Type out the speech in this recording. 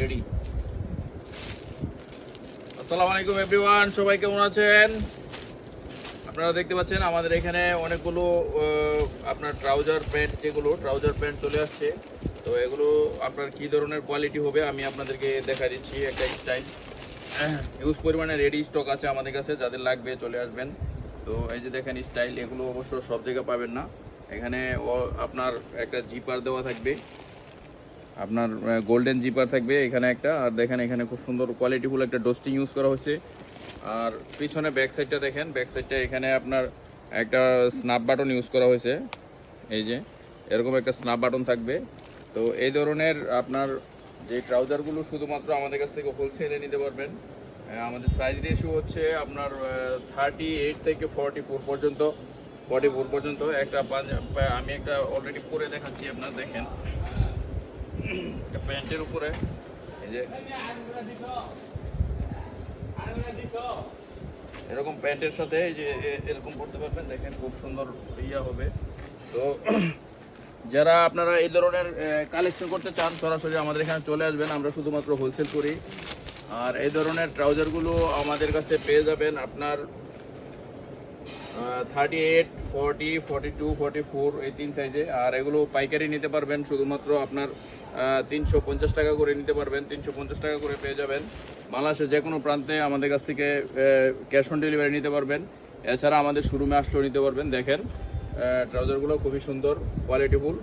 Ready. আসসালামু আলাইকুম everyone, সবাই কেমন আছেন? আপনারা দেখতে পাচ্ছেন আমাদের এখানে অনেকগুলো আপনার ট্রাউজার প্যান্ট চলে আসছে। তো এগুলো আপনার কি ধরনের কোয়ালিটি হবে আমি আপনাদেরকে দেখা দিচ্ছি। একটা স্টাইল হিউজ পরিমাণে রেডি স্টক আছে আমাদের কাছে, যাদের লাগবে চলে আসবেন। তো এই যে দেখেন স্টাইল, এগুলো অবশ্য সব জায়গায় পাবেন না। এখানে আপনার একটা জিপার দেওয়া থাকবে, আপনার গোল্ডেন জিপার থাকবে এখানে একটা। আর দেখেন এখানে খুব সুন্দর কোয়ালিটিফুল একটা ডোস্টিং ইউজ করা হয়েছে। আর পিছনে ব্যাক সাইডটা দেখেন, ব্যাক সাইডটা এখানে আপনার একটা স্ন্যাপ বাটন ইউজ করা হয়েছে। এই যে এরকম একটা স্ন্যাপ বাটন থাকবে। তো এই ধরনের আপনার যে ট্রাউজারগুলো শুধুমাত্র আমাদের কাছ থেকে হোলসেলে নিতে পারবেন। আমাদের সাইজ রেশিও হচ্ছে আপনার 38 থেকে 44 পর্যন্ত একটা আমি একটা অলরেডি পরে দেখাচ্ছি, আপনার দেখেন প্যান্টের উপরে এই যে এরকম প্যান্টের সাথে এই যে এরকম পড়তে পারবেন, দেখেন খুব সুন্দর হবে। তো যারা আপনারা এই ধরনের কালেকশন করতে চান সরাসরি আমাদের এখানে চলে আসবেন, আমরা শুধুমাত্র হোলসেল করি। আর এই ধরনের ট্রাউজারগুলো আমাদের কাছে পেয়ে যাবেন আপনার 38, 40, 42, 44 এই 3 সাইজে। আর এগুলো পাইকারি নিতে পারবেন শুধুমাত্র আপনার 350 টাকা করে নিতে পারবেন, 350 টাকা করে পেয়ে যাবেন। বাংলাদেশের যে কোনো প্রান্তে আমাদের কাছ থেকে ক্যাশ অন ডেলিভারি নিতে পারবেন। এছাড়া আমাদের শোরুমে আসলেও নিতে পারবেন। দেখেন ট্রাউজারগুলো খুবই সুন্দর কোয়ালিটিফুল।